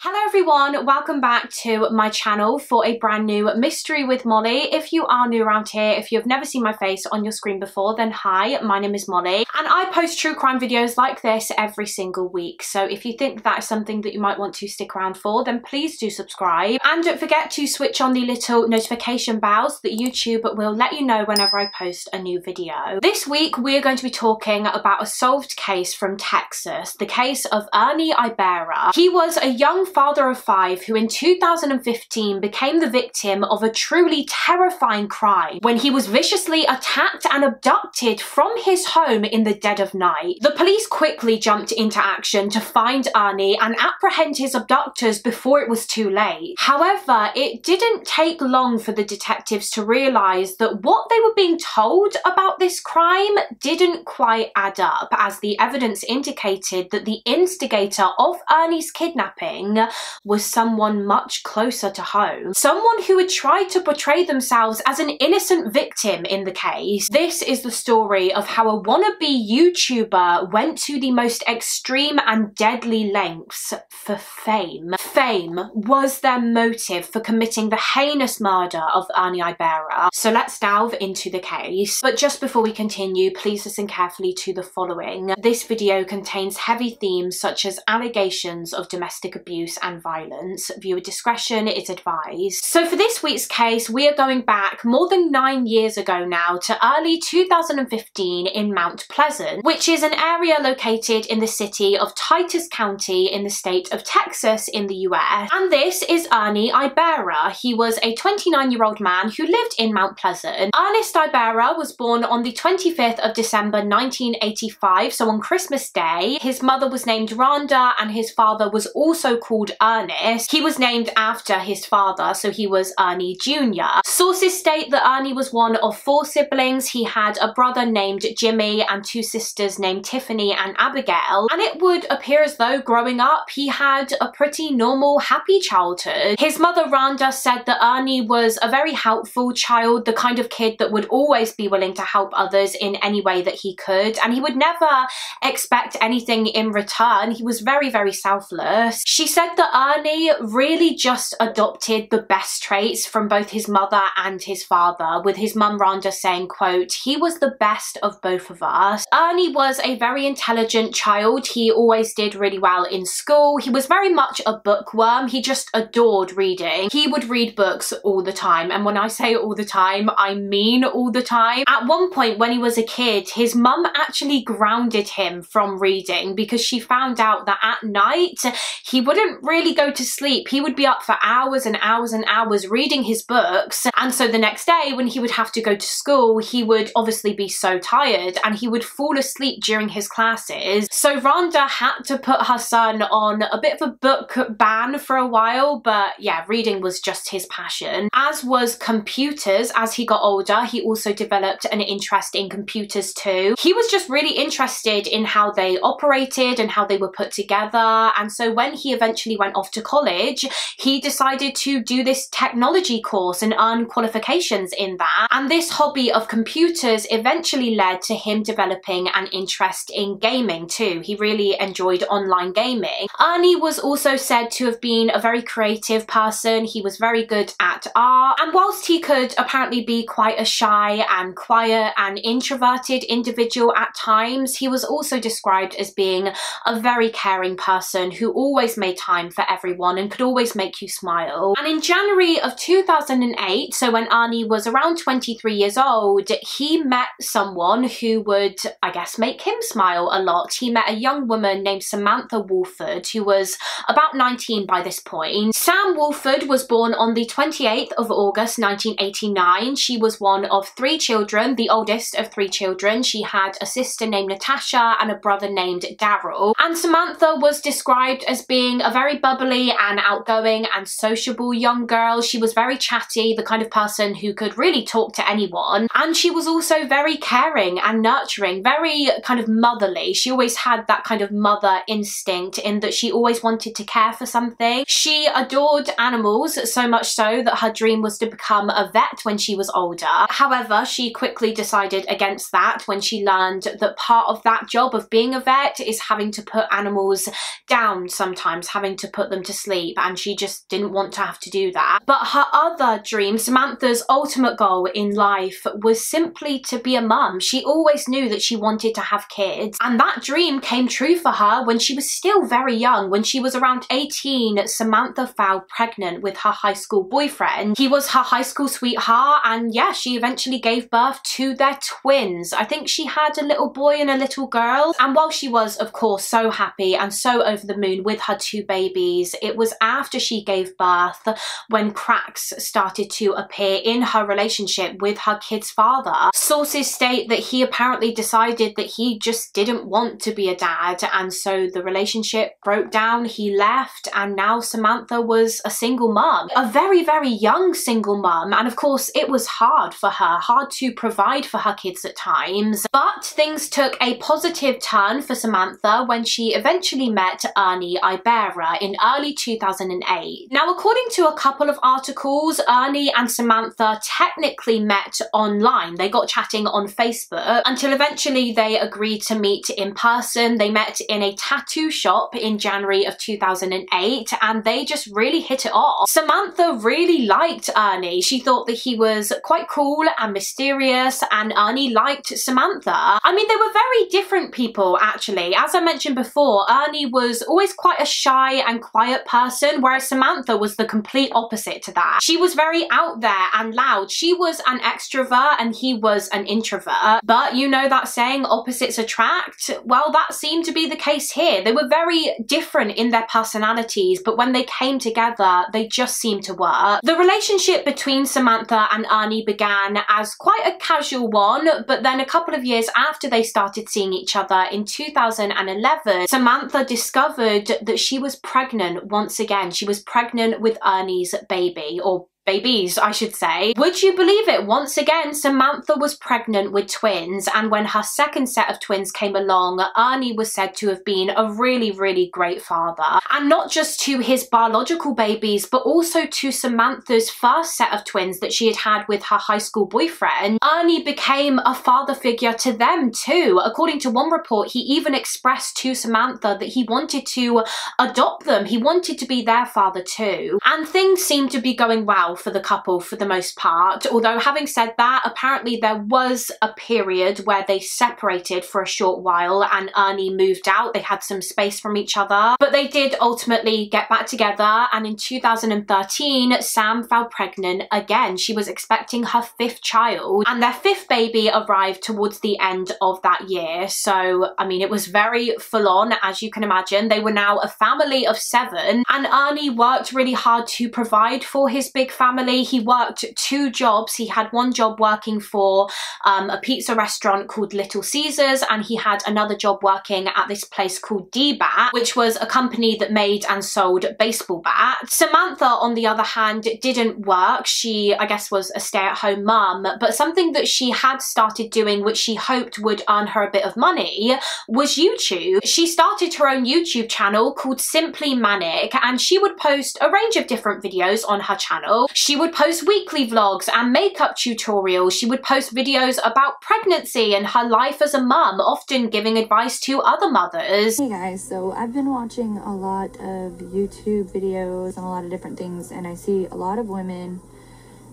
Hello everyone, welcome back to my channel for a brand new mystery with Molly. If you are new around here, if you have never seen my face on your screen before, then hi, my name is Molly and I post true crime videos like this every single week. So if you think that is something that you might want to stick around for, then please do subscribe and don't forget to switch on the little notification bells that YouTube will let you know whenever I post a new video. This week we're going to be talking about a solved case from Texas, the case of Ernie Ibarra. He was a young father of 5 who in 2015 became the victim of a truly terrifying crime when he was viciously attacked and abducted from his home in the dead of night. The police quickly jumped into action to find Ernie and apprehend his abductors before it was too late. However, it didn't take long for the detectives to realise that what they were being told about this crime didn't quite add up, as the evidence indicated that the instigator of Ernie's kidnapping was someone much closer to home. Someone who had tried to portray themselves as an innocent victim in the case. This is the story of how a wannabe YouTuber went to the most extreme and deadly lengths for fame. Fame was their motive for committing the heinous murder of Ernie Ibarra. So let's delve into the case. But just before we continue, please listen carefully to the following. This video contains heavy themes such as allegations of domestic abuse and violence. Viewer discretion is advised. So for this week's case, we are going back more than 9 years ago now to early 2015 in Mount Pleasant, which is an area located in the city of Titus County in the state of Texas in the US. And this is Ernie Ibarra. He was a 29-year-old man who lived in Mount Pleasant. Ernest Ibarra was born on the 25th of December 1985, so on Christmas Day. His mother was named Rhonda and his father was also called Ernest. He was named after his father, so he was Ernie Jr. Sources state that Ernie was one of 4 siblings. He had a brother named Jimmy and 2 sisters named Tiffany and Abigail, and it would appear as though growing up he had a pretty normal, happy childhood. His mother Rhonda said that Ernie was a very helpful child, the kind of kid that would always be willing to help others in any way that he could, and he would never expect anything in return. He was very, very selfless. She said that Ernie really just adopted the best traits from both his mother and his father, with his mum Rhonda saying, quote, "He was the best of both of us." Ernie was a very intelligent child. He always did really well in school. He was very much a bookworm. He just adored reading. He would read books all the time, and when I say all the time, I mean all the time. At one point when he was a kid, his mum actually grounded him from reading because she found out that at night he wouldn't really go to sleep. He would be up for hours and hours and hours reading his books, and so the next day when he would have to go to school, he would obviously be so tired and he would fall asleep during his classes. So Rhonda had to put her son on a bit of a book ban for a while, but yeah, reading was just his passion. As was computers. As he got older, he also developed an interest in computers too. He was just really interested in how they operated and how they were put together, and so when he eventually went off to college, he decided to do this technology course and earn qualifications in that. And this hobby of computers eventually led to him developing an interest in gaming too. He really enjoyed online gaming. Ernie was also said to have been a very creative person. He was very good at art, and whilst he could apparently be quite a shy and quiet and introverted individual at times, he was also described as being a very caring person who always made time for everyone and could always make you smile. And in January of 2008, so when Ernie was around 23 years old, he met someone who would, I guess, make him smile a lot. He met a young woman named Samantha Wolford, who was about 19 by this point. Sam Wolford was born on the 28th of August 1989. She was one of 3 children, the oldest of 3 children. She had a sister named Natasha and a brother named Daryl. And Samantha was described as being a very bubbly and outgoing and sociable young girl. She was very chatty, the kind of person who could really talk to anyone. And she was also very caring and nurturing, very kind of motherly. She always had that kind of mother instinct in that she always wanted to care for something. She adored animals, so much so that her dream was to become a vet when she was older. However, she quickly decided against that when she learned that part of that job of being a vet is having to put animals down sometimes, having trying to put them to sleep, and she just didn't want to have to do that. But her other dream, Samantha's ultimate goal in life, was simply to be a mum. She always knew that she wanted to have kids, and that dream came true for her when she was still very young. When she was around 18, Samantha fell pregnant with her high school boyfriend. He was her high school sweetheart, and yeah, she eventually gave birth to their twins. I think she had a little boy and a little girl, and while she was of course so happy and so over the moon with her two babies, it was after she gave birth when cracks started to appear in her relationship with her kid's father. Sources state that he apparently decided that he just didn't want to be a dad, and so the relationship broke down. He left, and now Samantha was a single mum, a very, very young single mum, and of course it was hard for her, hard to provide for her kids at times. But things took a positive turn for Samantha when she eventually met Ernie Ibarra in early 2008. Now, according to a couple of articles, Ernie and Samantha technically met online. They got chatting on Facebook until eventually they agreed to meet in person. They met in a tattoo shop in January of 2008, and they just really hit it off. Samantha really liked Ernie. She thought that he was quite cool and mysterious, and Ernie liked Samantha. I mean, they were very different people actually. As I mentioned before, Ernie was always quite a shy and quiet person, whereas Samantha was the complete opposite to that. She was very out there and loud. She was an extrovert and he was an introvert. But you know that saying, opposites attract? Well, that seemed to be the case here. They were very different in their personalities, but when they came together, they just seemed to work. The relationship between Samantha and Ernie began as quite a casual one, but then a couple of years after they started seeing each other in 2011, Samantha discovered that she was pregnant once again. She was pregnant with Ernie's baby, or babies, I should say. Would you believe it? Once again, Samantha was pregnant with twins, and when her second set of twins came along, Ernie was said to have been a really, really great father. And not just to his biological babies, but also to Samantha's first set of twins that she had had with her high school boyfriend. Ernie became a father figure to them too. According to one report, he even expressed to Samantha that he wanted to adopt them. He wanted to be their father too. And things seemed to be going well for the couple for the most part. Although having said that, apparently there was a period where they separated for a short while and Ernie moved out. They had some space from each other, but they did ultimately get back together, and in 2013 Sam fell pregnant again. She was expecting her fifth child, and their fifth baby arrived towards the end of that year. So I mean, it was very full on, as you can imagine. They were now a family of 7, and Ernie worked really hard to provide for his big family. He worked 2 jobs. He had one job working for a pizza restaurant called Little Caesars, and he had another job working at this place called D-Bat, which was a company that made and sold baseball bats. Samantha, on the other hand, didn't work. She, I guess, was a stay-at-home mum, but something that she had started doing, which she hoped would earn her a bit of money, was YouTube. She started her own YouTube channel called Simply Manic, and she would post a range of different videos on her channel. She would post weekly vlogs and makeup tutorials. She would post videos about pregnancy and her life as a mum, often giving advice to other mothers. Hey guys, so I've been watching a lot of YouTube videos and a lot of different things, and I see a lot of women,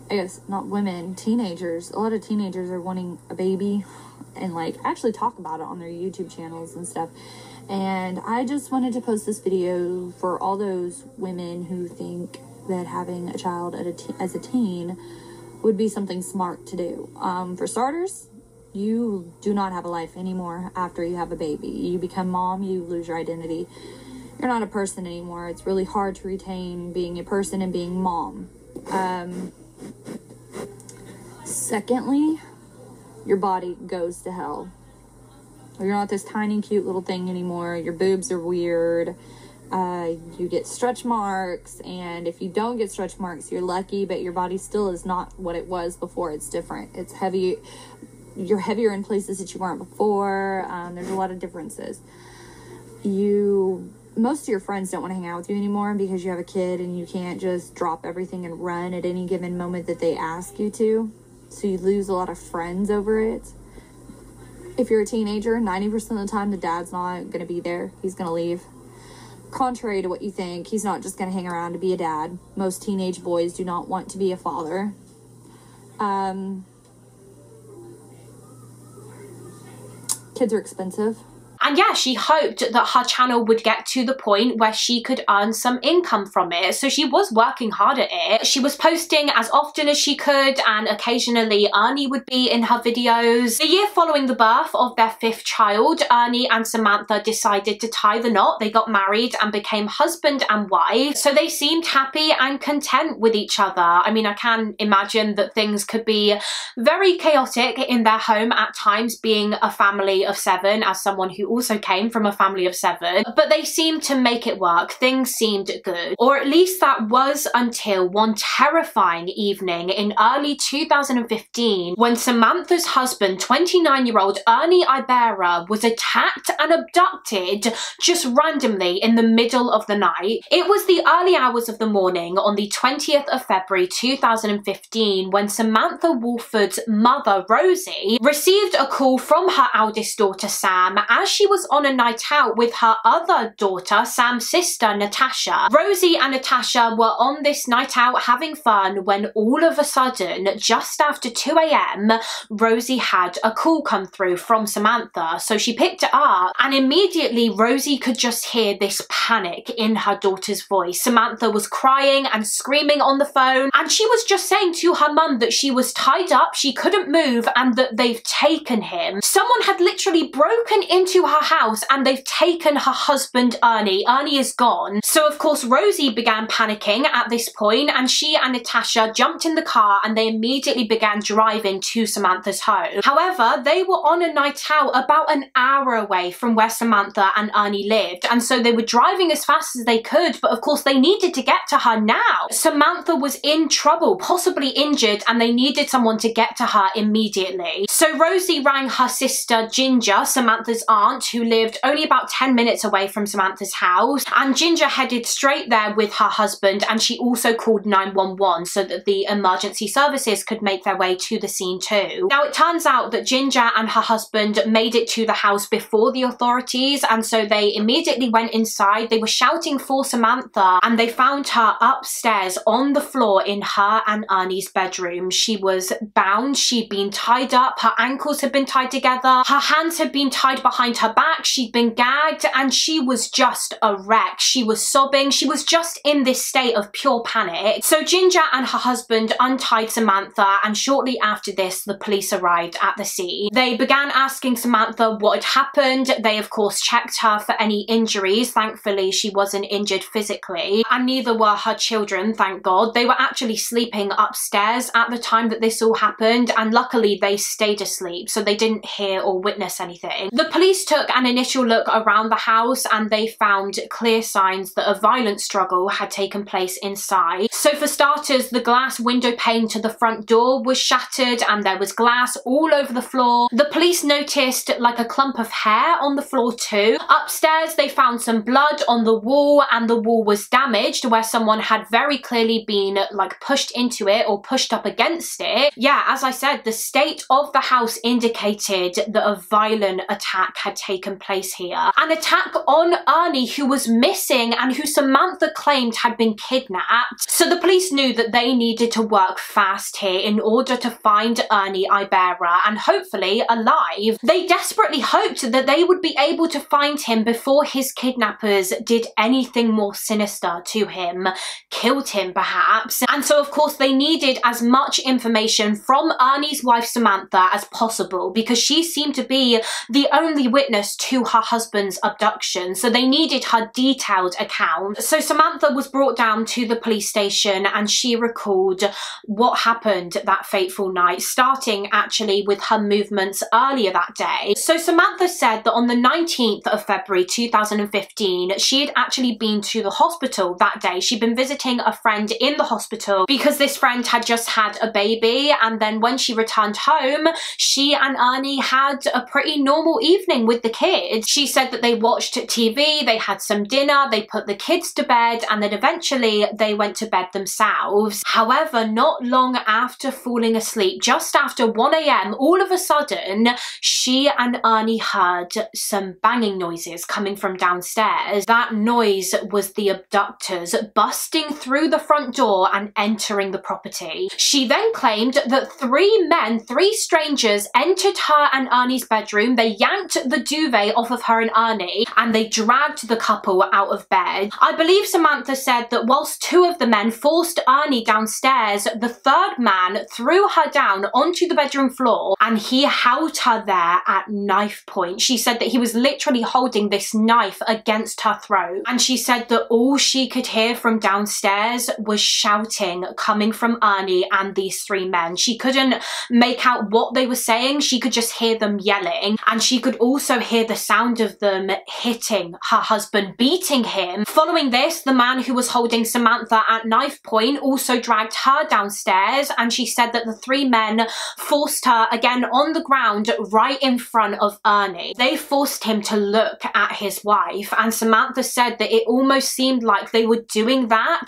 I guess not women, teenagers, a lot of teenagers are wanting a baby and like actually talk about it on their YouTube channels and stuff. And I just wanted to post this video for all those women who think that having a child as a teen would be something smart to do. For starters, you do not have a life anymore after you have a baby. You become mom, you lose your identity. You're not a person anymore. It's really hard to retain being a person and being mom. Secondly, your body goes to hell. You're not this tiny cute little thing anymore. Your boobs are weird. You get stretch marks, and if you don't get stretch marks, you're lucky, but your body still is not what it was before. It's different. It's heavy. You're heavier in places that you weren't before. There's a lot of differences. Most of your friends don't want to hang out with you anymore because you have a kid and you can't just drop everything and run at any given moment that they ask you to. So you lose a lot of friends over it. If you're a teenager, 90% of the time the dad's not going to be there. He's going to leave. contrary to what you think, he's not just going to hang around to be a dad. Most teenage boys do not want to be a father. Kids are expensive. And yeah, she hoped that her channel would get to the point where she could earn some income from it. So she was working hard at it. She was posting as often as she could, and occasionally Ernie would be in her videos. The year following the birth of their 5th child, Ernie and Samantha decided to tie the knot. They got married and became husband and wife. So they seemed happy and content with each other. I mean, I can imagine that things could be very chaotic in their home at times, being a family of 7, as someone who also came from a family of 7, but they seemed to make it work. Things seemed good, or at least that was until one terrifying evening in early 2015 when Samantha's husband, 29-year-old Ernie Ibarra, was attacked and abducted just randomly in the middle of the night. It was the early hours of the morning on the 20th of February 2015 when Samantha Wolford's mother, Rosie, received a call from her eldest daughter, Sam, as she was on a night out with her other daughter, Sam's sister, Natasha. Rosie and Natasha were on this night out having fun when all of a sudden, just after 2 a.m, Rosie had a call come through from Samantha. So she picked it up, and immediately Rosie could just hear this panic in her daughter's voice. Samantha was crying and screaming on the phone, and she was just saying to her mum that she was tied up, she couldn't move, and that they've taken him. Someone had literally broken into her house and they've taken her husband, Ernie. Ernie is gone. So of course Rosie began panicking at this point, and she and Natasha jumped in the car and they immediately began driving to Samantha's home. However, they were on a night out about an hour away from where Samantha and Ernie lived, and so they were driving as fast as they could, but of course they needed to get to her now. Samantha was in trouble, possibly injured, and they needed someone to get to her immediately. So Rosie rang her sister Ginger, Samantha's aunt, who lived only about 10 minutes away from Samantha's house, and Ginger headed straight there with her husband, and she also called 911 so that the emergency services could make their way to the scene too. Now it turns out that Ginger and her husband made it to the house before the authorities, and so they immediately went inside. They were shouting for Samantha, and they found her upstairs on the floor in her and Ernie's bedroom. She was bound, she'd been tied up, her ankles had been tied together, her hands had been tied behind her back, she'd been gagged, and she was just a wreck. She was sobbing. She was just in this state of pure panic. So Ginger and her husband untied Samantha, and shortly after this, the police arrived at the scene. They began asking Samantha what had happened. They, of course, checked her for any injuries. Thankfully, she wasn't injured physically, and neither were her children, thank God. They were actually sleeping upstairs at the time that this all happened, and luckily they stayed asleep, so they didn't hear or witness anything. The police took an initial look around the house, and they found clear signs that a violent struggle had taken place inside. So for starters, the glass window pane to the front door was shattered, and there was glass all over the floor. The police noticed like a clump of hair on the floor too. Upstairs, they found some blood on the wall, and the wall was damaged where someone had very clearly been like pushed into it or pushed up against it. Yeah, as I said, the state of the house indicated that a violent attack had taken place here. An attack on Ernie, who was missing and who Samantha claimed had been kidnapped. So the police knew that they needed to work fast here in order to find Ernie Ibarra, and hopefully alive. They desperately hoped that they would be able to find him before his kidnappers did anything more sinister to him, killed him perhaps. And so of course they needed as much information from Ernie's wife Samantha as possible, because she seemed to be the only witness to her husband's abduction, so they needed her detailed account. So Samantha was brought down to the police station, and she recalled what happened that fateful night, starting actually with her movements earlier that day. So Samantha said that on the 19th of February 2015, she had actually been to the hospital that day. She'd been visiting a friend in the hospital because this friend had just had a baby, and then when she returned home, she and Ernie had a pretty normal evening with with the kids. She said that they watched TV, they had some dinner, they put the kids to bed, and then eventually they went to bed themselves. However, not long after falling asleep, just after 1 a.m, all of a sudden, she and Ernie heard some banging noises coming from downstairs. That noise was the abductors busting through the front door and entering the property. She then claimed that 3 men, 3 strangers, entered her and Ernie's bedroom. They yanked the duvet off of her and Ernie, and they dragged the couple out of bed. I believe Samantha said that whilst 2 of the men forced Ernie downstairs, the 3rd man threw her down onto the bedroom floor and he held her there at knife point. She said that he was literally holding this knife against her throat, and she said that all she could hear from downstairs was shouting coming from Ernie and these 3 men. She couldn't make out what they were saying, she could just hear them yelling, and she could also hear the sound of them hitting her husband, beating him. Following this, the man who was holding Samantha at knife point also dragged her downstairs, and she said that the 3 men forced her again on the ground right in front of Ernie. They forced him to look at his wife, and Samantha said that it almost seemed like they were doing that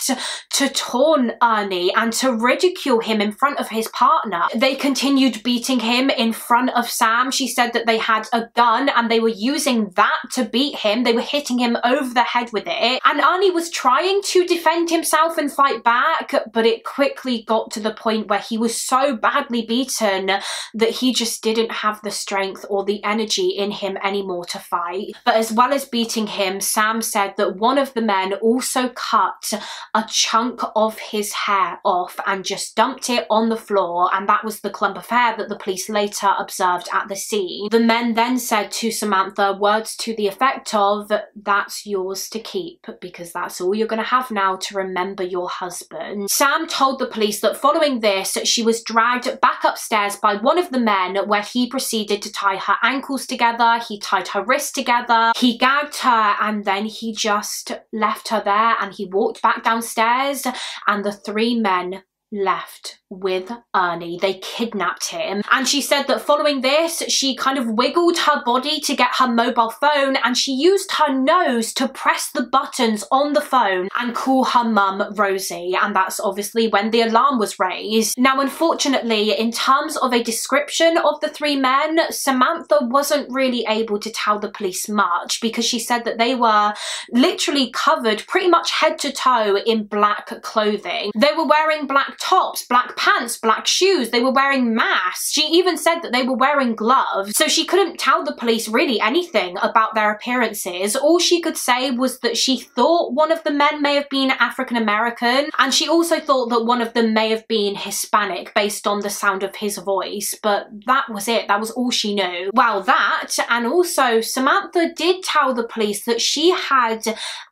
to taunt Ernie and to ridicule him in front of his partner. They continued beating him in front of Sam. She said that they had a gun and they were using that to beat him. They were hitting him over the head with it, and Ernie was trying to defend himself and fight back, but it quickly got to the point where he was so badly beaten that he just didn't have the strength or the energy in him anymore to fight. But as well as beating him, Sam said that one of the men also cut a chunk of his hair off and just dumped it on the floor, and that was the clump of hair that the police later observed at the scene. The men then said to Samantha words to the effect of, "That's yours to keep, because that's all you're going to have now to remember your husband." Sam told the police that following this, she was dragged back upstairs by one of the men, where he proceeded to tie her ankles together, he tied her wrists together, he gagged her, and then he just left her there and he walked back downstairs, and the 3 men left with Ernie. They kidnapped him, and she said that following this, she kind of wiggled her body to get her mobile phone, and she used her nose to press the buttons on the phone and call her mum Rosie, and that's obviously when the alarm was raised. Now, unfortunately, in terms of a description of the 3 men, Samantha wasn't really able to tell the police much, because she said that they were literally covered pretty much head to toe in black clothing. They were wearing black tops, black pants, black shoes, they were wearing masks. She even said that they were wearing gloves, so she couldn't tell the police really anything about their appearances. All she could say was that she thought one of the men may have been African American, and she also thought that one of them may have been Hispanic based on the sound of his voice, but that was it. That was all she knew. Well, that, and also Samantha did tell the police that she had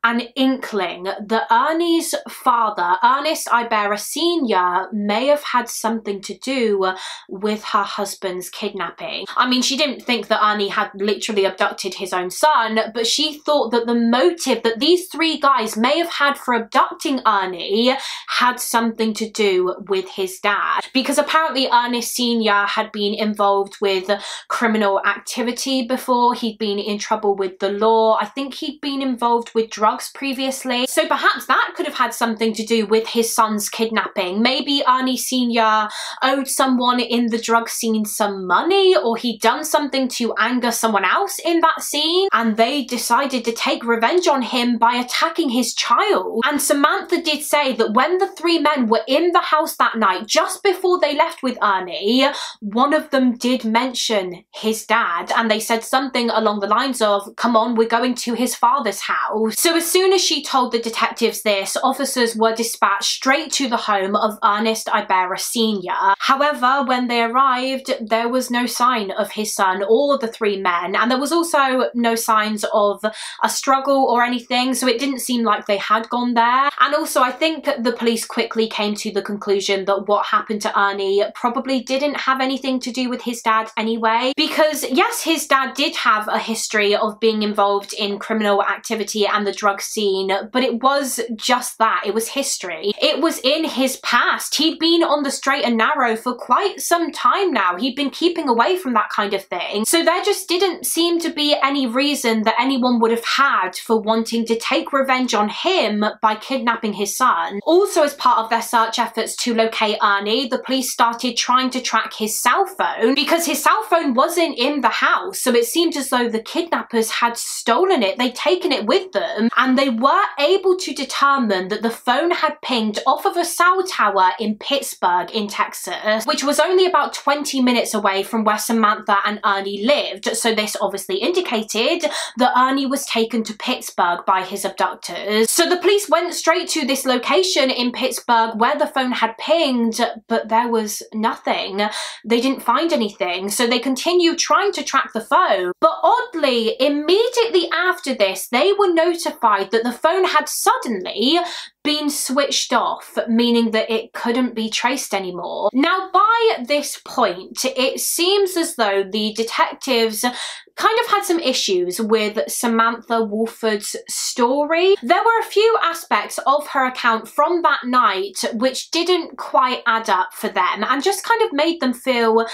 an inkling that Ernie's father, Ernest Ibarra Sr., may have had something to do with her husband's kidnapping. I mean, she didn't think that Ernie had literally abducted his own son, but she thought that the motive that these 3 guys may have had for abducting Ernie had something to do with his dad, because apparently Ernest Sr. had been involved with criminal activity before. He'd been in trouble with the law. I think he'd been involved with drugs previously, so perhaps that could have had something to do with his son's kidnapping. Maybe Ernie Sr. owed someone in the drug scene some money, or he'd done something to anger someone else in that scene, and they decided to take revenge on him by attacking his child. And Samantha did say that when the 3 men were in the house that night, just before they left with Ernie, one of them did mention his dad, and they said something along the lines of, "Come on, we're going to his father's house." So as soon as she told the detectives this, officers were dispatched straight to the home of Ernest Ibarra Sr. However, when they arrived, there was no sign of his son or the 3 men, and there was also no signs of a struggle or anything, so it didn't seem like they had gone there. And also, I think the police quickly came to the conclusion that what happened to Ernie probably didn't have anything to do with his dad anyway, because yes, his dad did have a history of being involved in criminal activity and the drug scene, but it was just that. It was history. It was in his past past. He'd been on the straight and narrow for quite some time now. He'd been keeping away from that kind of thing. So there just didn't seem to be any reason that anyone would have had for wanting to take revenge on him by kidnapping his son. Also, as part of their search efforts to locate Ernie, the police started trying to track his cell phone because his cell phone wasn't in the house. So it seemed as though the kidnappers had stolen it. They'd taken it with them, and they were able to determine that the phone had pinged off of a cell tower in Pittsburgh in Texas, which was only about 20 minutes away from where Samantha and Ernie lived. So this obviously indicated that Ernie was taken to Pittsburgh by his abductors. So the police went straight to this location in Pittsburgh where the phone had pinged, but there was nothing. They didn't find anything, so they continued trying to track the phone. But oddly, immediately after this, they were notified that the phone had suddenly been switched off, meaning that it couldn't be traced anymore. Now, by this point, it seems as though the detectives kind of had some issues with Samantha Woolford's story. There were a few aspects of her account from that night which didn't quite add up for them and just kind of made them feel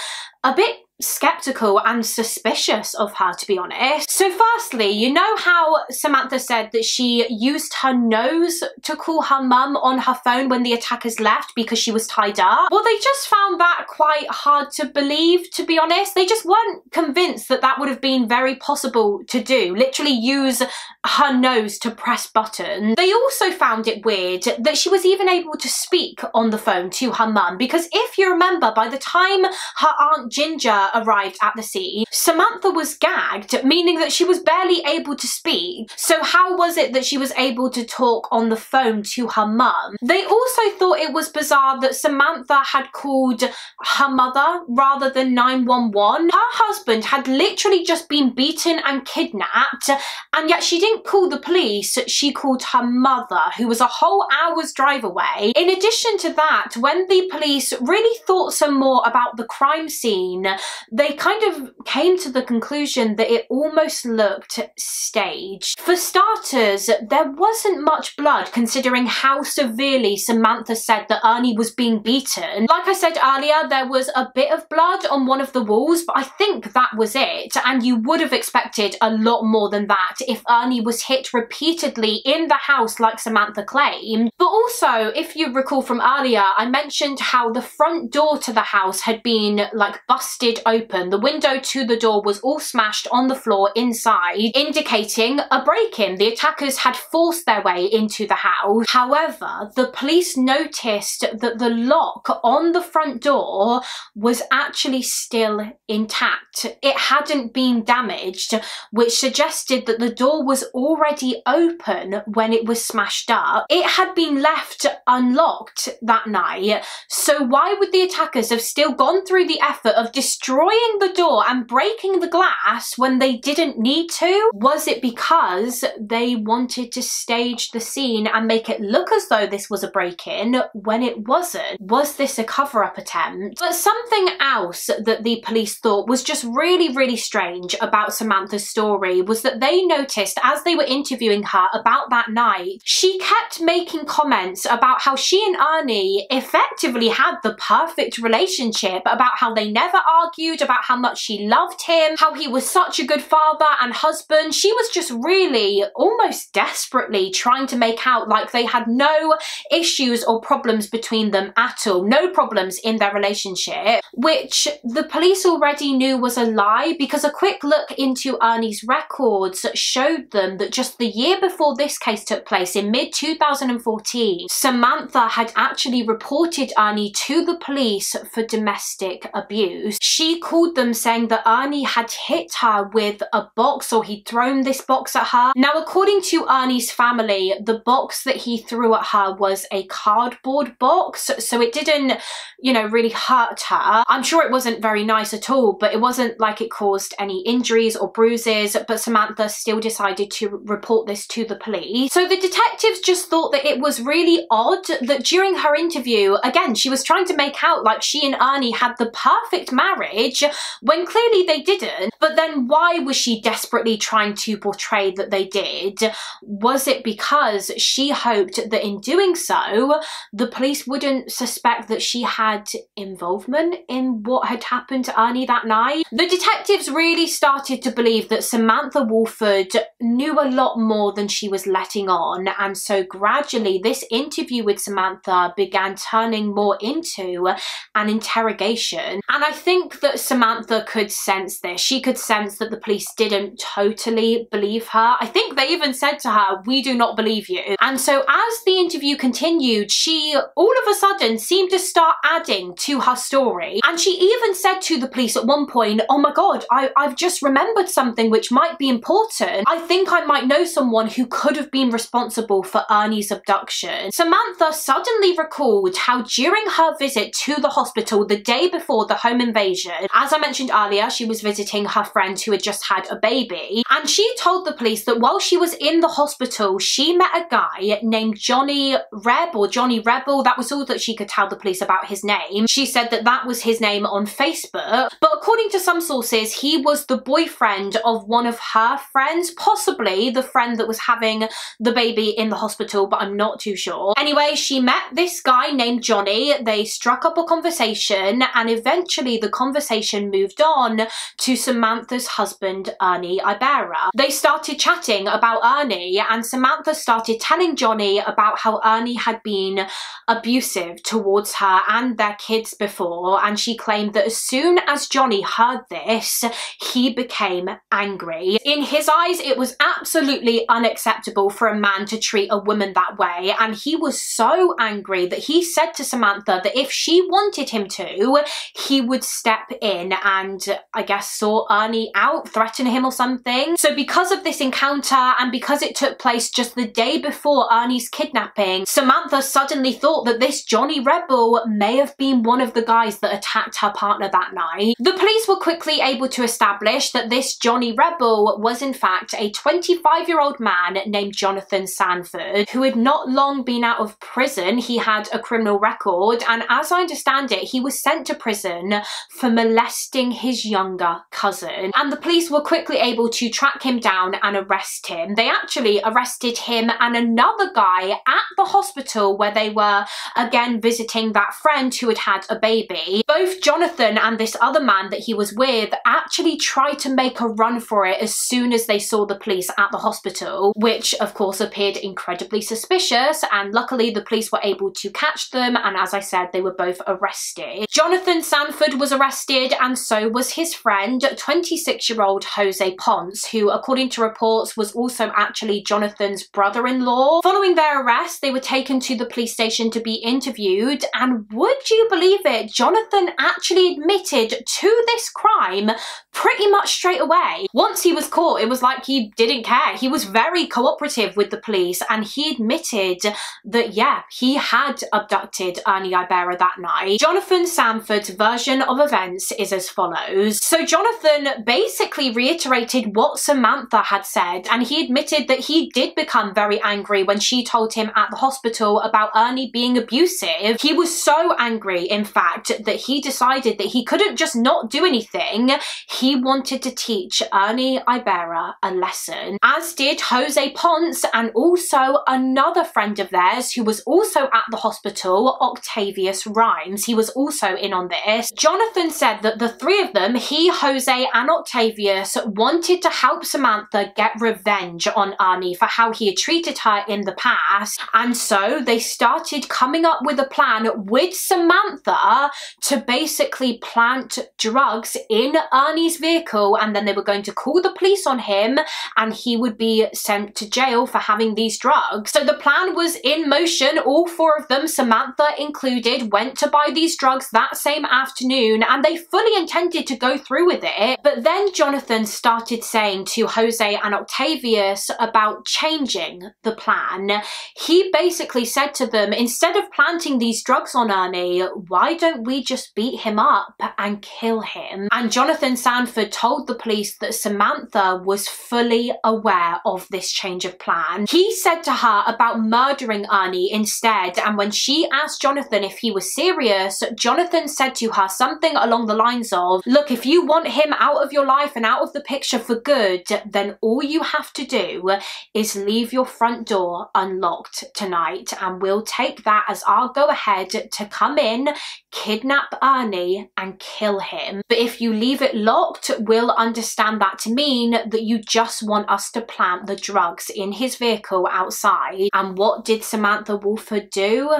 a bit skeptical and suspicious of her, to be honest. So firstly, you know how Samantha said that she used her nose to call her mum on her phone when the attackers left because she was tied up? Well, they just found that quite hard to believe, to be honest. They just weren't convinced that that would have been very possible to do, literally use her nose to press buttons. They also found it weird that she was even able to speak on the phone to her mum, because if you remember, by the time her Aunt Ginger arrived at the scene, Samantha was gagged, meaning that she was barely able to speak. So how was it that she was able to talk on the phone to her mum? They also thought it was bizarre that Samantha had called her mother rather than 911. Her husband had literally just been beaten and kidnapped, and yet she didn't call the police, she called her mother, who was a whole hour's drive away. In addition to that, when the police really thought some more about the crime scene, they kind of came to the conclusion that it almost looked staged. For starters, there wasn't much blood considering how severely Samantha said that Ernie was being beaten. Like I said earlier, there was a bit of blood on one of the walls, but I think that was it, and you would have expected a lot more than that if Ernie was hit repeatedly in the house like Samantha claimed. But also, if you recall from earlier, I mentioned how the front door to the house had been like busted open. The window to the door was all smashed on the floor inside, indicating a break-in. The attackers had forced their way into the house. However, the police noticed that the lock on the front door was actually still intact. It hadn't been damaged, which suggested that the door was already open when it was smashed up. It had been left unlocked that night, so why would the attackers have still gone through the effort of destroying the door and breaking the glass when they didn't need to? Was it because they wanted to stage the scene and make it look as though this was a break-in when it wasn't? Was this a cover-up attempt? But something else that the police thought was just really strange about Samantha's story was that they noticed as they were interviewing her about that night, she kept making comments about how she and Ernie effectively had the perfect relationship, about how they never argued, about how much she loved him, how he was such a good father and husband. She was just really almost desperately trying to make out like they had no issues or problems between them at all, no problems in their relationship, which the police already knew was a lie, because a quick look into Ernie's records showed them that just the year before this case took place, in mid-2014, Samantha had actually reported Ernie to the police for domestic abuse. She called them saying that Ernie had hit her with a box, or he'd thrown this box at her. Now, according to Ernie's family, the box that he threw at her was a cardboard box, so it didn't, you know, really hurt her. I'm sure it wasn't very nice at all, but it wasn't like it caused any injuries or bruises, but Samantha still decided to report this to the police. So the detectives just thought that it was really odd that during her interview, again, she was trying to make out like she and Ernie had the perfect marriage, marriage, when clearly they didn't. But then why was she desperately trying to portray that they did? Was it because she hoped that in doing so, the police wouldn't suspect that she had involvement in what had happened to Ernie that night? The detectives really started to believe that Samantha Woolford knew a lot more than she was letting on, and so gradually this interview with Samantha began turning more into an interrogation. And I think that Samantha could sense this. She could sense that the police didn't totally believe her. I think they even said to her, "We do not believe you." And so as the interview continued, she all of a sudden seemed to start adding to her story. And she even said to the police at one point, "Oh my God, I've just remembered something which might be important. I think I might know someone who could have been responsible for Ernie's abduction." Samantha suddenly recalled how during her visit to the hospital the day before the home invasion, as I mentioned earlier, she was visiting her friend who had just had a baby, and she told the police that while she was in the hospital, she met a guy named Johnny Reb, or Johnny Rebel. That was all that she could tell the police about his name. She said that that was his name on Facebook, but according to some sources, he was the boyfriend of one of her friends, possibly the friend that was having the baby in the hospital, but I'm not too sure. Anyway, she met this guy named Johnny. They struck up a conversation, and eventually the conversation moved on to Samantha's husband, Ernie Ibarra. They started chatting about Ernie, and Samantha started telling Johnny about how Ernie had been abusive towards her and their kids before, and she claimed that as soon as Johnny heard this, he became angry. In his eyes, it was absolutely unacceptable for a man to treat a woman that way, and he was so angry that he said to Samantha that if she wanted him to, he would step in and I guess sort Ernie out, threaten him or something. So because of this encounter, and because it took place just the day before Ernie's kidnapping, Samantha suddenly thought that this Johnny Rebel may have been one of the guys that attacked her partner that night. The police were quickly able to establish that this Johnny Rebel was in fact a 25-year-old man named Jonathan Sanford, who had not long been out of prison. He had a criminal record, and as I understand it, he was sent to prison for molesting his younger cousin. And the police were quickly able to track him down and arrest him. They actually arrested him and another guy at the hospital where they were again visiting that friend who had had a baby. Both Jonathan and this other man that he was with actually tried to make a run for it as soon as they saw the police at the hospital, which of course appeared incredibly suspicious, and luckily the police were able to catch them, and as I said, they were both arrested. Jonathan Sanford was arrested, and so was his friend, 26-year-old Jose Ponce, who according to reports was also actually Jonathan's brother-in-law. Following their arrest, they were taken to the police station to be interviewed, and would you believe it, Jonathan actually admitted to this crime pretty much straight away. Once he was caught, it was like he didn't care. He was very cooperative with the police, and he admitted that, yeah, he had abducted Ernie Ibarra that night. Jonathan Sanford's version of events is as follows. So Jonathan basically reiterated what Samantha had said, and he admitted that he did become very angry when she told him at the hospital about Ernie being abusive. He was so angry, in fact, that he decided that he couldn't just not do anything. He wanted to teach Ernie Ibarra a lesson, as did Jose Ponce and also another friend of theirs who was also at the hospital, Octavius Rhymes. He was also in on this. Jonathan said that the three of them, he, Jose and Octavius, wanted to help Samantha get revenge on Ernie for how he had treated her in the past, and so they started coming up with a plan with Samantha to basically plant drugs in Ernie's vehicle, and then they were going to call the police on him and he would be sent to jail for having these drugs. So the plan was in motion. All four of them, Samantha included, went to buy these drugs that same afternoon, and they fully intended to go through with it. But then Jonathan started saying to Jose and Octavius about changing the plan. He basically said to them, instead of planting these drugs on Ernie, why don't we just beat him up and kill him? And Jonathan Sanford told the police that Samantha was fully aware of this change of plan. He said to her about murdering Ernie instead, and when she asked Jonathan if he was serious, Jonathan said to her something along the lines of, look, if you want him out of your life and out of the picture for good, then all you have to do is leave your front door unlocked tonight, and we'll take that as our go ahead to come in, kidnap Ernie and kill him. But if you leave it locked, we'll understand that to mean that you just want us to plant the drugs in his vehicle outside. And what did Samantha Woolford do?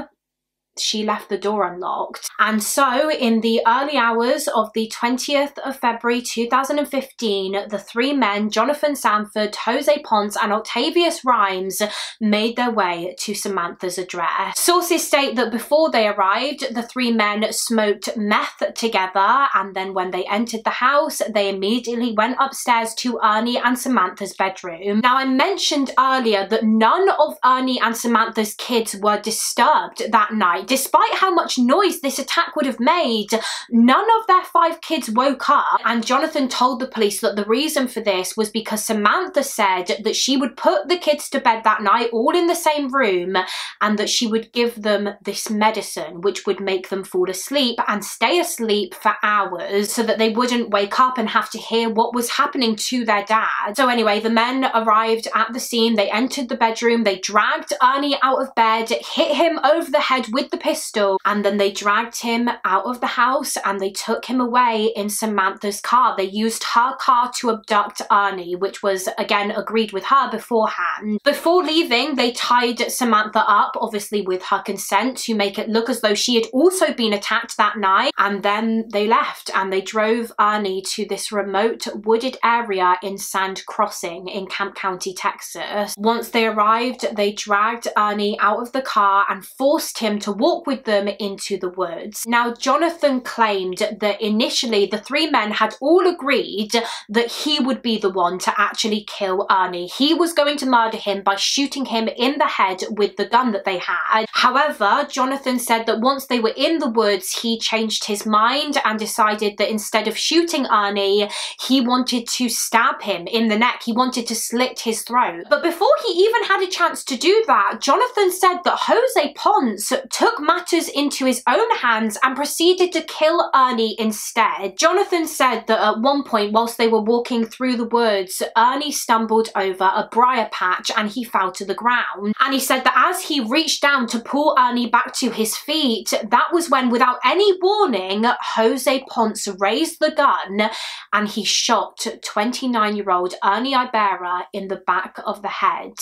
She left the door unlocked. And so in the early hours of the 20th of February 2015, the three men, Jonathan Sanford, Jose Ponce and Octavius Rhymes, made their way to Samantha's address. Sources state that before they arrived, the three men smoked meth together, and then when they entered the house, they immediately went upstairs to Ernie and Samantha's bedroom. Now, I mentioned earlier that none of Ernie and Samantha's kids were disturbed that night. Despite how much noise this attack would have made, none of their 5 kids woke up, and Jonathan told the police that the reason for this was because Samantha said that she would put the kids to bed that night all in the same room, and that she would give them this medicine which would make them fall asleep and stay asleep for hours so that they wouldn't wake up and have to hear what was happening to their dad. So anyway, the men arrived at the scene, they entered the bedroom, they dragged Ernie out of bed, hit him over the head with the pistol, and then they dragged him out of the house and they took him away in Samantha's car. They used her car to abduct Ernie, which was again agreed with her beforehand. Before leaving, they tied Samantha up, obviously with her consent, to make it look as though she had also been attacked that night, and then they left and they drove Ernie to this remote wooded area in Sand Crossing in Camp County, Texas. Once they arrived, they dragged Ernie out of the car and forced him to walk with them into the woods. Now, Jonathan claimed that initially the three men had all agreed that he would be the one to actually kill Ernie. He was going to murder him by shooting him in the head with the gun that they had. However, Jonathan said that once they were in the woods, he changed his mind and decided that instead of shooting Ernie, he wanted to stab him in the neck. He wanted to slit his throat. But before he even had a chance to do that, Jonathan said that Jose Ponce took matters into his own hands and proceeded to kill Ernie instead. Jonathan said that at one point, whilst they were walking through the woods, Ernie stumbled over a briar patch and he fell to the ground. And he said that as he reached down to pull Ernie back to his feet, that was when, without any warning, Jose Ponce raised the gun and he shot 29-year-old Ernie Ibarra in the back of the head.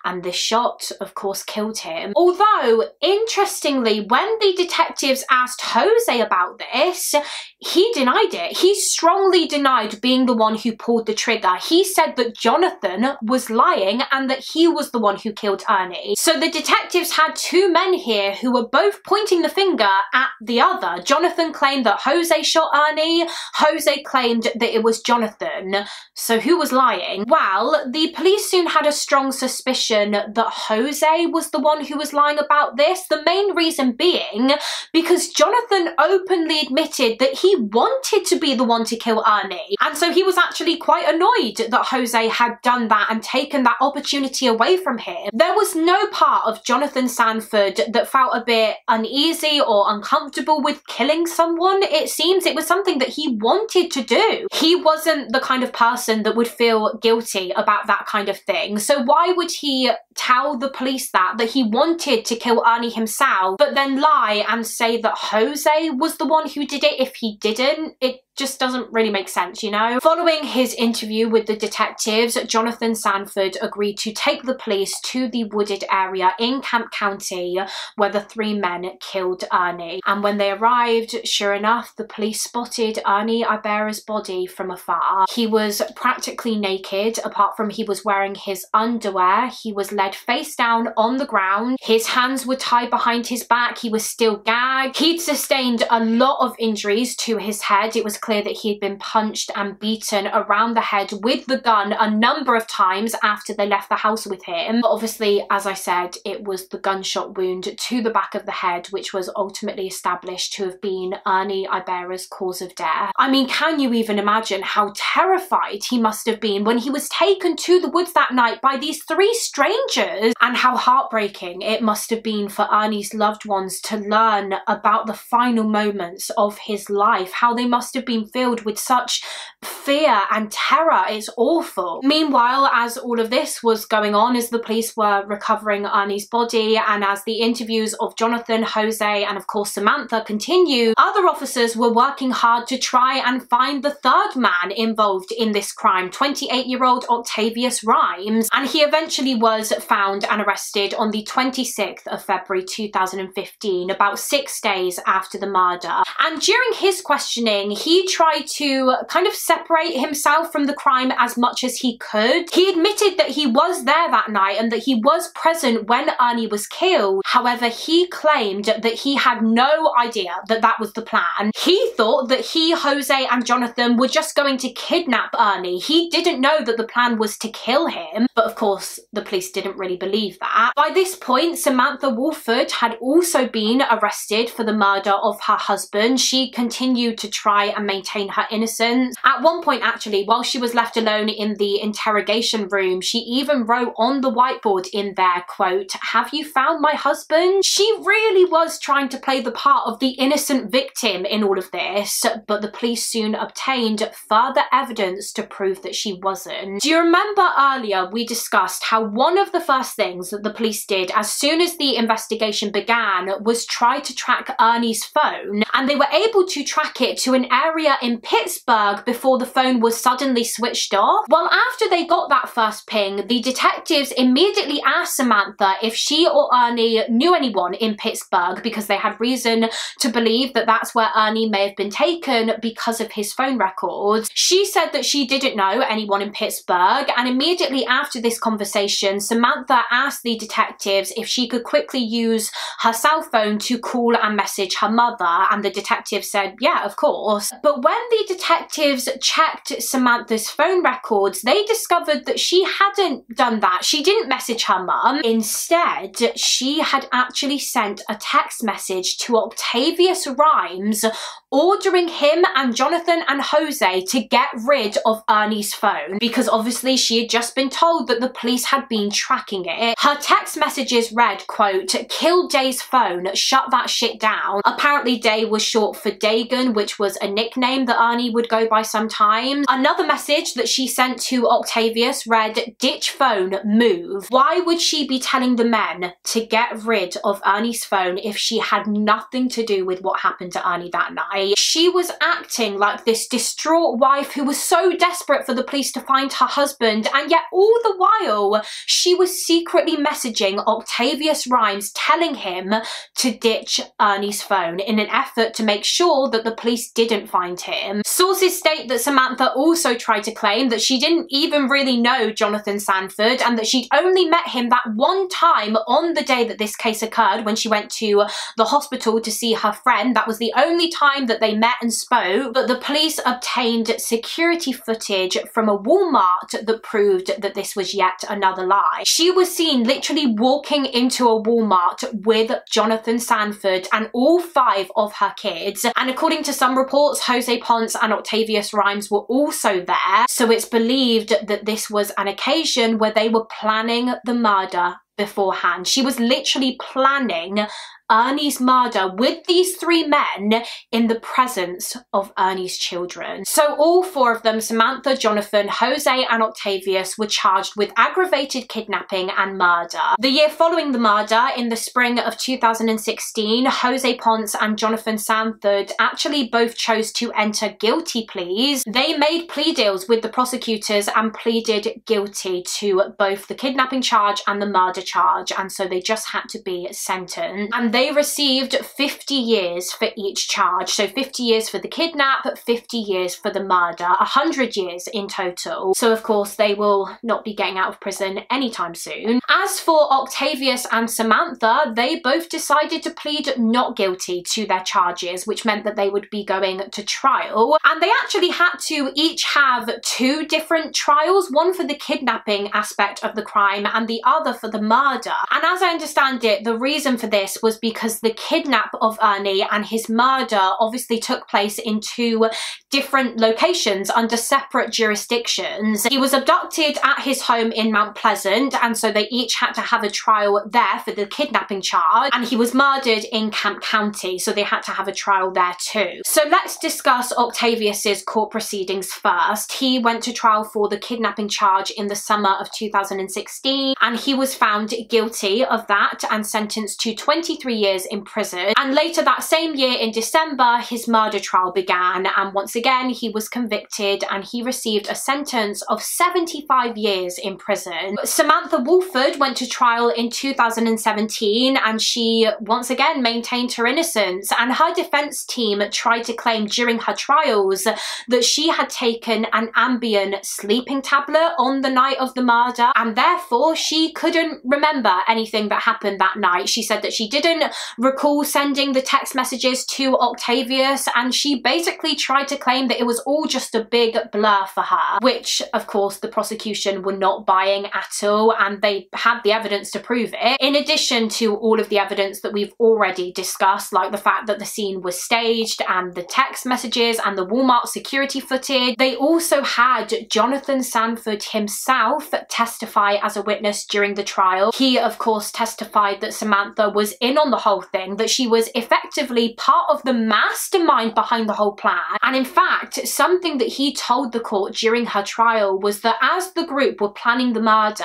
And this shot, of course, killed him. Although, interestingly, when the detectives asked Jose about this, he denied it. He strongly denied being the one who pulled the trigger. He said that Jonathan was lying and that he was the one who killed Ernie. So the detectives had 2 men here who were both pointing the finger at the other. Jonathan claimed that Jose shot Ernie. Jose claimed that it was Jonathan. So who was lying? Well, the police soon had a strong suspicion that Jose was the one who was lying about this. The main reason being because Jonathan openly admitted that he wanted to be the one to kill Ernie, and so he was actually quite annoyed that Jose had done that and taken that opportunity away from him. There was no part of Jonathan Sanford that felt a bit uneasy or uncomfortable with killing someone. It seems it was something that he wanted to do. He wasn't the kind of person that would feel guilty about that kind of thing. So why would he tell the police that he wanted to kill Ernie himself, but then lie and say that Jose was the one who did it if he didn't? It just doesn't really make sense, you know? Following his interview with the detectives, Jonathan Sanford agreed to take the police to the wooded area in Camp County where the 3 men killed Ernie. And when they arrived, sure enough, the police spotted Ernie Ibarra's body from afar. He was practically naked, apart from he was wearing his underwear. He was laid face down on the ground. His hands were tied behind his back. He was still gagged. He'd sustained a lot of injuries to his head. It was clear that he had been punched and beaten around the head with the gun a number of times after they left the house with him. But obviously, as I said, it was the gunshot wound to the back of the head which was ultimately established to have been Ernie Ibarra's cause of death. I mean, can you even imagine how terrified he must have been when he was taken to the woods that night by these three strangers, and how heartbreaking it must have been for Ernie's loved ones to learn about the final moments of his life, how they must have been filled with such fear and terror. It's awful. Meanwhile, as all of this was going on, as the police were recovering Ernie's body, and as the interviews of Jonathan, Jose, and of course Samantha continued, other officers were working hard to try and find the third man involved in this crime, 28-year-old Octavius Rhymes, and he eventually was found and arrested on the 26th of February 2015, about 6 days after the murder. And during his questioning, he tried to kind of separate himself from the crime as much as he could. He admitted that he was there that night and that he was present when Ernie was killed. However, he claimed that he had no idea that that was the plan. He thought that he, Jose, and Jonathan were just going to kidnap Ernie. He didn't know that the plan was to kill him, but of course the police didn't really believe that. By this point, Samantha Wolford had also been arrested for the murder of her husband. She continued to try and maintain her innocence. At one point, actually, while she was left alone in the interrogation room, she even wrote on the whiteboard in there, quote, "Have you found my husband?" She really was trying to play the part of the innocent victim in all of this, but the police soon obtained further evidence to prove that she wasn't. Do you remember earlier we discussed how one of the first things that the police did as soon as the investigation began was try to track Ernie's phone, and they were able to track it to an area in Pittsburgh before the phone was suddenly switched off? Well, after they got that first ping, the detectives immediately asked Samantha if she or Ernie knew anyone in Pittsburgh, because they had reason to believe that that's where Ernie may have been taken because of his phone records. She said that she didn't know anyone in Pittsburgh, and immediately after this conversation, Samantha asked the detectives if she could quickly use her cell phone to call and message her mother, and the detective said, yeah, of course. But when the detectives checked Samantha's phone records, they discovered that she hadn't done that. She didn't message her mum. Instead, she had actually sent a text message to Octavius Rhymes ordering him and Jonathan and Jose to get rid of Ernie's phone, because obviously she had just been told that the police had been tracking it. Her text messages read, quote, "Kill Day's phone, shut that shit down." Apparently Day was short for Dagon, which was a nickname that Ernie would go by sometimes. Another message that she sent to Octavius read, "Ditch phone, move." Why would she be telling the men to get rid of Ernie's phone if she had nothing to do with what happened to Ernie that night? She was acting like this distraught wife who was so desperate for the police to find her husband, and yet all the while she was secretly messaging Octavius Rhymes telling him to ditch Ernie's phone in an effort to make sure that the police didn't find him. Sources state that Samantha also tried to claim that she didn't even really know Jonathan Sanford, and that she'd only met him that one time on the day that this case occurred, when she went to the hospital to see her friend. That was the only time that they met and spoke. But the police obtained security footage from a Walmart that proved that this was yet another lie. She was seen literally walking into a Walmart with Jonathan Sanford and all 5 of her kids, and according to some reports, Jose Ponce and Octavius Rhymes were also there, so it's believed that this was an occasion where they were planning the murder beforehand. She was literally planning Ernie's murder with these 3 men in the presence of Ernie's children. So all 4 of them, Samantha, Jonathan, Jose and Octavius, were charged with aggravated kidnapping and murder. The year following the murder, in the spring of 2016, Jose Ponce and Jonathan Sanford actually both chose to enter guilty pleas. They made plea deals with the prosecutors and pleaded guilty to both the kidnapping charge and the murder charge, and so they just had to be sentenced. And they they received 50 years for each charge. So 50 years for the kidnap, 50 years for the murder, 100 years in total. So of course they will not be getting out of prison anytime soon. As for Octavius and Samantha, they both decided to plead not guilty to their charges, which meant that they would be going to trial. And they actually had to each have 2 different trials, one for the kidnapping aspect of the crime and the other for the murder. And as I understand it, the reason for this was because the kidnap of Ernie and his murder obviously took place in 2 different locations under separate jurisdictions. He was abducted at his home in Mount Pleasant, and so they each had to have a trial there for the kidnapping charge, and he was murdered in Camp County, so they had to have a trial there too. So let's discuss Octavius's court proceedings first. He went to trial for the kidnapping charge in the summer of 2016, and he was found guilty of that and sentenced to 23 years in prison. And later that same year in December, his murder trial began, and once again he was convicted and he received a sentence of 75 years in prison. Samantha Woolford went to trial in 2017, and she once again maintained her innocence, and her defense team tried to claim during her trials that she had taken an Ambien sleeping tablet on the night of the murder, and therefore she couldn't remember anything that happened that night. She said that she didn't recall sending the text messages to Octavius, and she basically tried to claim that it was all just a big blur for her, which of course the prosecution were not buying at all, and they had the evidence to prove it, in addition to all of the evidence that we've already discussed, like the fact that the scene was staged and the text messages and the Walmart security footage. They also had Jonathan Sanford himself testify as a witness during the trial. He of course testified that Samantha was in on the whole thing, that she was effectively part of the mastermind behind the whole plan. And in fact, something that he told the court during her trial was that as the group were planning the murder,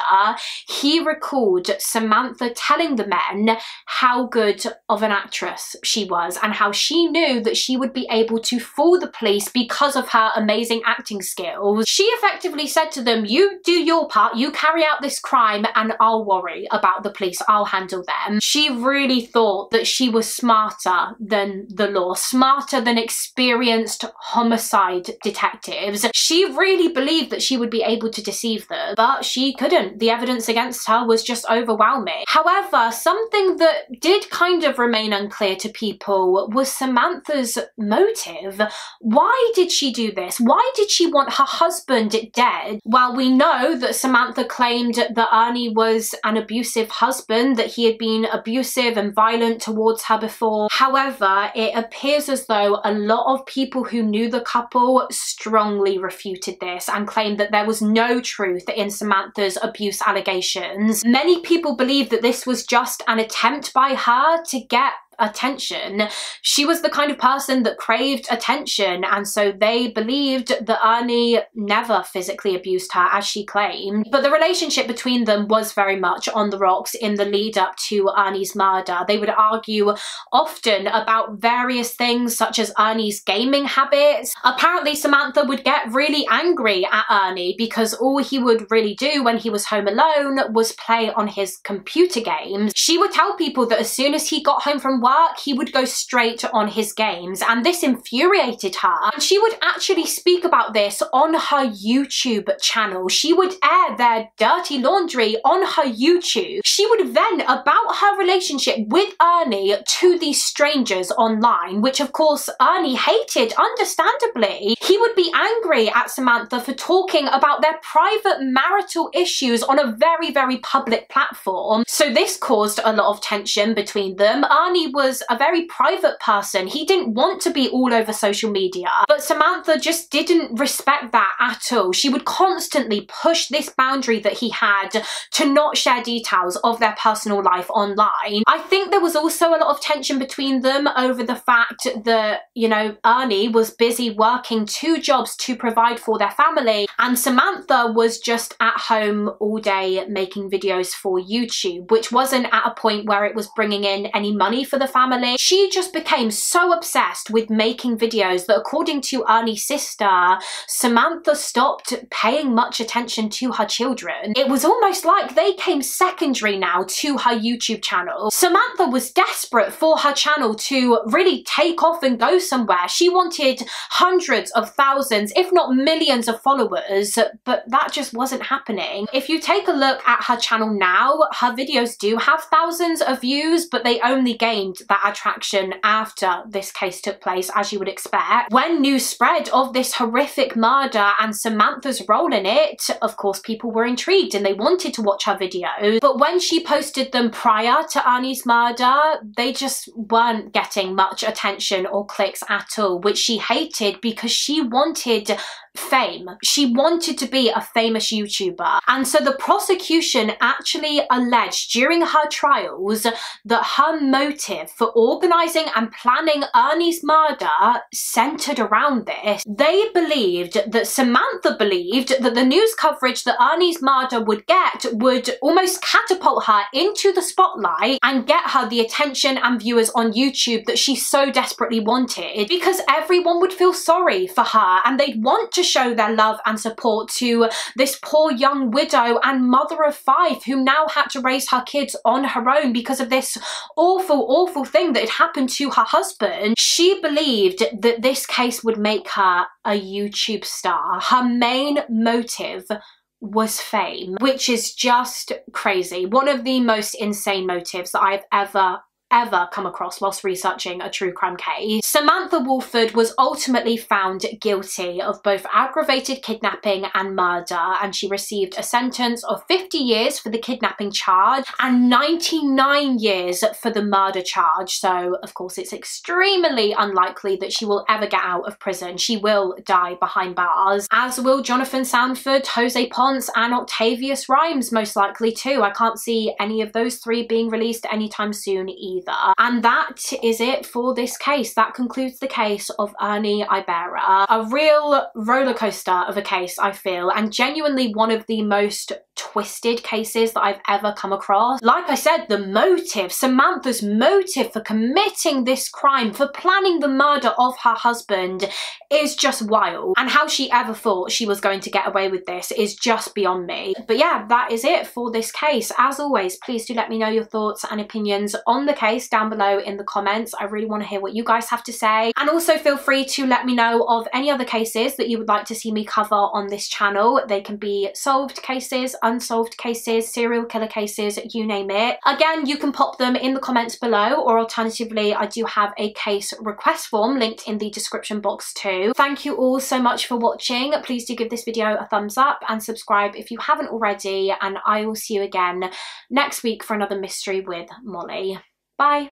he recalled Samantha telling the men how good of an actress she was and how she knew that she would be able to fool the police because of her amazing acting skills. She effectively said to them, you do your part, you carry out this crime, and I'll worry about the police, I'll handle them. She really thought that she was smarter than the law, smarter than experienced homicide detectives. She really believed that she would be able to deceive them, but she couldn't. The evidence against her was just overwhelming. However, something that did kind of remain unclear to people was Samantha's motive. Why did she do this? Why did she want her husband dead? Well, we know that Samantha claimed that Ernie was an abusive husband, that he had been abusive and violent towards her before. However, it appears as though a lot of people who knew the couple strongly refuted this and claimed that there was no truth in Samantha's abuse allegations. Many people believe that this was just an attempt by her to get attention. She was the kind of person that craved attention, and so they believed that Ernie never physically abused her as she claimed. But the relationship between them was very much on the rocks in the lead up to Ernie's murder. They would argue often about various things such as Ernie's gaming habits. Apparently Samantha would get really angry at Ernie because all he would really do when he was home alone was play on his computer games. She would tell people that as soon as he got home from work, he would go straight on his games, and this infuriated her. And she would actually speak about this on her YouTube channel. She would air their dirty laundry on her YouTube. She would vent about her relationship with Ernie to these strangers online, which of course Ernie hated, understandably. He would be angry at Samantha for talking about their private marital issues on a very, very public platform. So this caused a lot of tension between them. Ernie was a very private person. He didn't want to be all over social media, but Samantha just didn't respect that at all. She would constantly push this boundary that he had to not share details of their personal life online. I think there was also a lot of tension between them over the fact that, you know, Ernie was busy working 2 jobs to provide for their family, and Samantha was just at home all day making videos for YouTube, which wasn't at a point where it was bringing in any money for the the family. She just became so obsessed with making videos that, according to Ernie's sister, Samantha stopped paying much attention to her children. It was almost like they came secondary now to her YouTube channel. Samantha was desperate for her channel to really take off and go somewhere. She wanted hundreds of thousands, if not millions of followers, but that just wasn't happening. If you take a look at her channel now, her videos do have thousands of views, but they only gained that attraction after this case took place, as you would expect. When news spread of this horrific murder and Samantha's role in it, of course people were intrigued and they wanted to watch her videos, but when she posted them prior to Ernie's murder, they just weren't getting much attention or clicks at all, which she hated because she wanted fame. She wanted to be a famous YouTuber. And so the prosecution actually alleged during her trials that her motive for organising and planning Ernie's murder centred around this. They believed that Samantha believed that the news coverage that Ernie's murder would get would almost catapult her into the spotlight and get her the attention and viewers on YouTube that she so desperately wanted, because everyone would feel sorry for her and they'd want to show their love and support to this poor young widow and mother of 5 who now had to raise her kids on her own because of this awful thing that had happened to her husband. She believed that this case would make her a YouTube star. Her main motive was fame, which is just crazy. One of the most insane motives that I've ever come across whilst researching a true crime case. Samantha Woolford was ultimately found guilty of both aggravated kidnapping and murder, and she received a sentence of 50 years for the kidnapping charge and 99 years for the murder charge. So of course it's extremely unlikely that she will ever get out of prison. She will die behind bars, as will Jonathan Sanford, Jose Ponce and Octavius Rhymes most likely too. I can't see any of those 3 being released anytime soon either. And that is it for this case. That concludes the case of Ernie Ibarra. A real roller coaster of a case, I feel, and genuinely one of the most twisted cases that I've ever come across. Like I said, the motive, Samantha's motive for committing this crime, for planning the murder of her husband, is just wild. And how she ever thought she was going to get away with this is just beyond me. But yeah, that is it for this case. As always, please do let me know your thoughts and opinions on the case down below in the comments. I really want to hear what you guys have to say. And also feel free to let me know of any other cases that you would like to see me cover on this channel. They can be solved cases, unsolved cases, serial killer cases, you name it. Again, you can pop them in the comments below, or alternatively, I do have a case request form linked in the description box too. Thank you all so much for watching. Please do give this video a thumbs up and subscribe if you haven't already, and I will see you again next week for another mystery with Mollie. Bye.